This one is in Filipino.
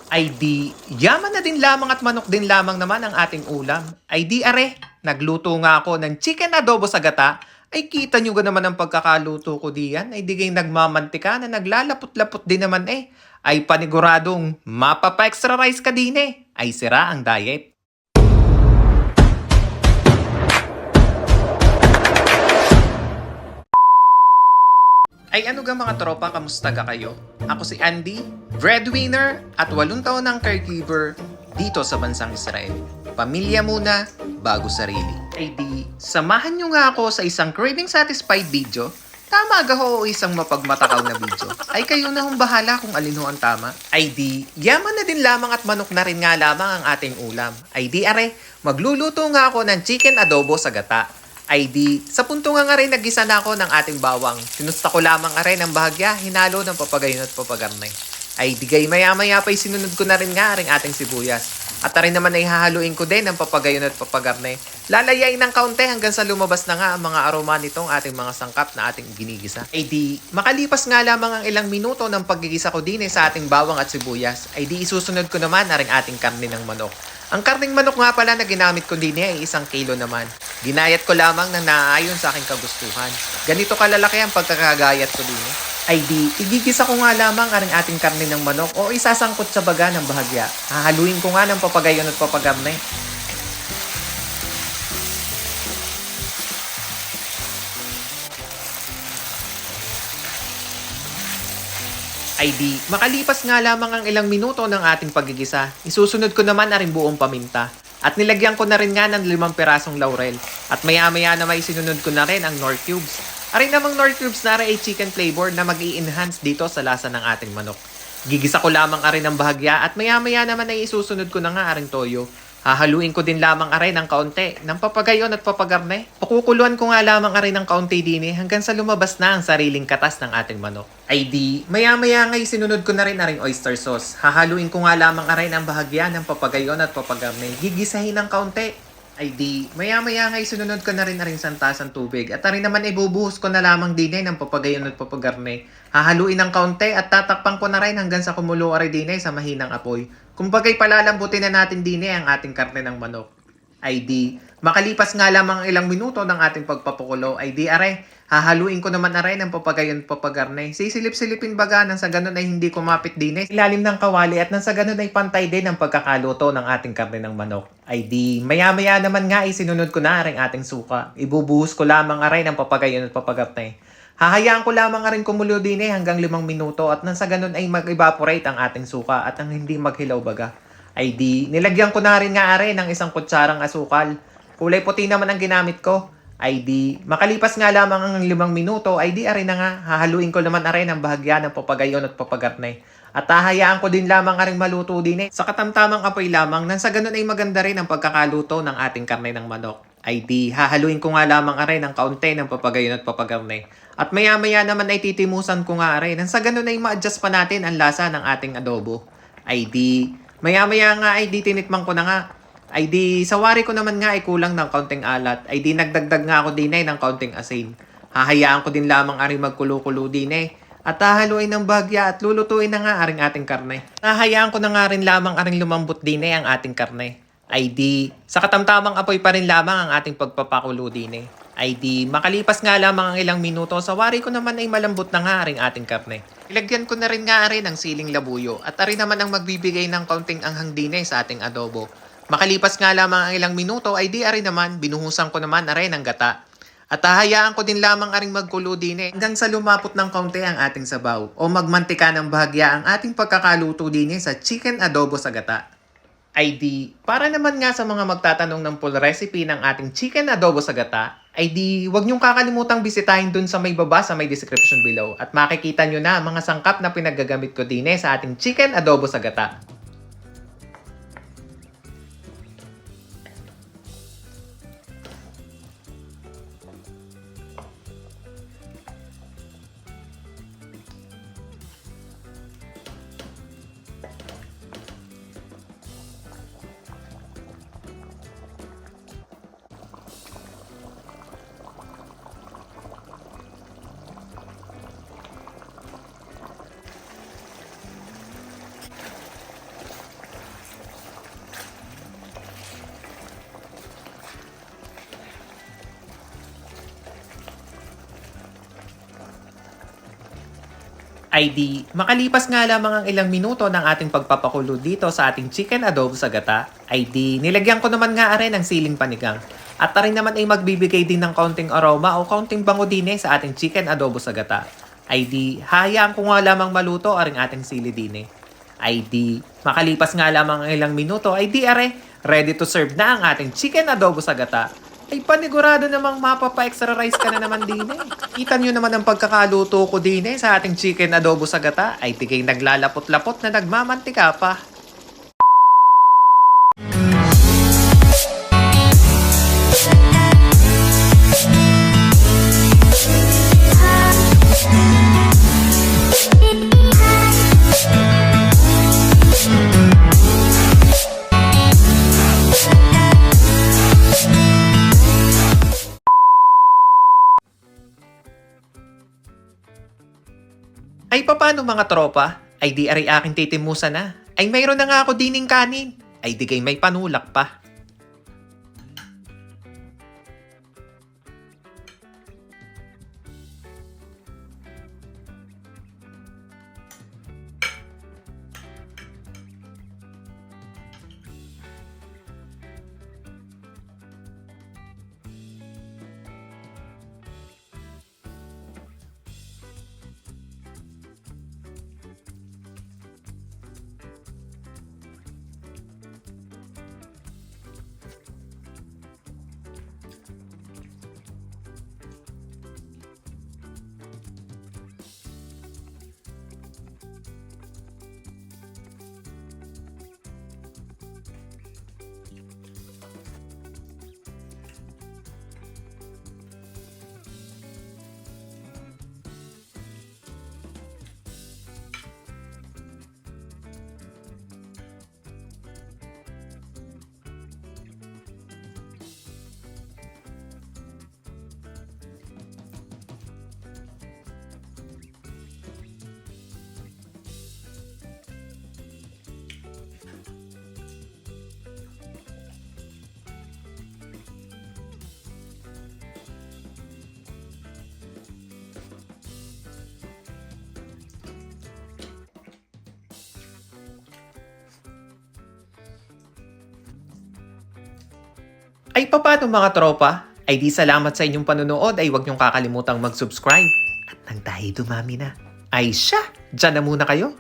Ay di, yaman na din lamang at manok din lamang naman ang ating ulam. Ay di are, nagluto nga ako ng chicken adobo sa gata. Ay kita nyo ga naman ang pagkakaluto ko diyan. Ay di kayong nagmamantika na naglalapot-lapot din naman eh. Ay paniguradong mapapa-extra rice ka din eh. Ay sira ang diet. Ay ano ga mga tropa, kamusta ga kayo? Ako si Andy, breadwinner at 8 taon ng caregiver dito sa bansang Israel. Pamilya muna, bago sarili. Ay di, samahan nyo nga ako sa isang craving satisfied video. Tama ga ho o isang mapagmatakaw na video. Ay kayo na hong bahala kung alin ho ang tama. Ay di, yaman na din lamang at manok na rin nga lamang ang ating ulam. Ay di are, magluluto nga ako ng chicken adobo sa gata. Ay di, sa punto nga rin naggisa na ako ng ating bawang. Sinusta ko lamang nga rin ang bahagya, hinalo ng papagayon at papagarnay. Ay digay maya-maya pa'y sinunod ko na rin nga ring ating sibuyas. At rin naman ay hahaluin ko din ang papagayon at papagarnay. Lalayain ng kaunti hanggang sa lumabas na nga ang mga aroma nitong ating mga sangkap na ating ginigisa. Ay di, makalipas nga lamang ang ilang minuto ng paggigisa ko din sa ating bawang at sibuyas, ay di isusunod ko naman na ring ating karne ng manok. Ang karning manok nga pala na ginamit ko din ay 1 kilo naman. Ginayat ko lamang ng naaayon sa aking kagustuhan. Ganito kalalaki ang pagkakagayat ko din. Ay di, igigisa ko nga lamang ang ating karne ng manok o isasangkot sa baga ng bahagya. Hahaluin ko nga ng papagayon at papagarne. Ay di, makalipas nga lamang ang ilang minuto ng ating paggigisa, isusunod ko naman na rin buong paminta. At nilagyan ko na rin nga ng 5 pirasong laurel. At maya-maya na may sinunod ko na rin ang nor cubes. Aring namang nor cubes na rin ay chicken flavor na mag-i-enhance dito sa lasa ng ating manok. Gigisa ko lamang arin ng bahagya at maya-maya naman ay isusunod ko na nga aring toyo. Hahaluin ko din lamang aray ng kaunti ng papagayon at papagarne. Pakukuluan ko nga lamang aray ng kaunti din hanggang sa lumabas na ang sariling katas ng ating manok. Ay di, maya-maya ngay sinunod ko na rin aring oyster sauce. Hahaluin ko nga lamang aray ng bahagya ng papagayon at papagarne. Gigisahin ng kaunti. Ay di, maya-maya ngay sinunod ko na rin aring santasang tubig. At arin naman ibubuhos ko na lamang din ng papagayon at papagarne. Hahaluin ng kaunti at tatakpan ko na rin hanggang sa kumulo aray din sa mahinang apoy. Kumbagay palalambutin na natin din ang ating karne ng manok. Ay di, makalipas nga lamang ilang minuto ng ating pagpapakulo, ay di are, hahaluin ko naman are ng papagayon papagarne. Sisilip-silipin baga nang sa ganun ay hindi kumapit din ilalim ng kawali at nang sa ganun ay pantay din ang pagkakaluto ng ating karne ng manok. Ay di, maya-maya naman nga isinunod ko na aring ating suka. Ibubuhos ko lamang are ng papagayon at papagarne. Hahayaan ko lamang rin kumulo din hanggang 5 minuto at nang sa ganun ay mag-evaporate ang ating suka at ang hindi maghilaw baga. Ay di, nilagyan ko na rin nga ng 1 kutsarang asukal. Kulay puti naman ang ginamit ko. Ay di, makalipas nga lamang ang 5 minuto ay di na nga, hahaluin ko naman ang bahagya ng papagayon at papagarne. At hahayaan ko din lamang ring maluto din sa katamtamang apoy lamang nang sa ganun ay maganda rin ang pagkakaluto ng ating karne ng manok. Ay di, hahaluin ko nga lamang ng kaunti ng papagayon at papagarne. At maya-maya naman ay titimusan ko nga nang sa ganun ay ma-adjust pa natin ang lasa ng ating adobo. Ay di, maya-maya nga ay di tinikman ko na nga. Ay di, sawari ko naman nga ay kulang ng kaunting alat. Ay di, nagdagdag nga ako din ng kaunting asin. Hahayaan ko din lamang magkulo-kulo din at hahaluin ng bahagya at lulutuin na nga ating karne. Hahayaan ko na nga rin lamang lumambot din ang ating karne. Ay di, sa katamtamang apoy pa rin lamang ang ating pagpapakulo din Ay di, makalipas nga lamang ang ilang minuto, sawari ko naman ay malambot na nga ating karne. Ilagyan ko na rin nga ng siling labuyo at arin naman ang magbibigay ng kaunting anghang din sa ating adobo. Makalipas nga lamang ang ilang minuto ay di naman, binuhusan ko naman ng gata. At hahayaan ko din lamang magkulo din hanggang sa lumapot ng kaunti ang ating sabaw o magmantika ng bahagya ang ating pagkakaluto din sa chicken adobo sa gata. Ay di, para naman nga sa mga magtatanong ng full recipe ng ating chicken adobo sa gata, ay di, huwag niyong kakalimutang bisitahin dun sa may baba sa may description below at makikita nyo na mga sangkap na pinagagamit ko din sa ating chicken adobo sa gata. Ay di, makalipas nga lamang ang ilang minuto ng ating pagpapakulo dito sa ating chicken adobo sa gata, ay di, nilagyan ko naman nga rin ng siling panigang. At rin naman ay magbibigay din ng kaunting aroma o kaunting bango din sa ating chicken adobo sa gata. Ay di, hayaan ko nga lamang maluto aring ating sili din. Ay di, makalipas nga lamang ang ilang minuto, ay di ready to serve na ang ating chicken adobo sa gata. Ay panigurado namang mapapa-extra rice ka na naman din. Kita nyo naman ang pagkakaluto ko din sa ating chicken adobo sa gata. Ay tigay naglalapot-lapot na nagmamantika pa. Ay paano mga tropa? Ay di ari aking titimusan na. Ay mayroon na nga ako dining kanin. Ay di kay may panulak pa. Ay paano mga tropa? Ay di salamat sa inyong panonood ay huwag niyong kakalimutang mag-subscribe. At nang tayo dumami na. Ay siya, dyan na muna kayo.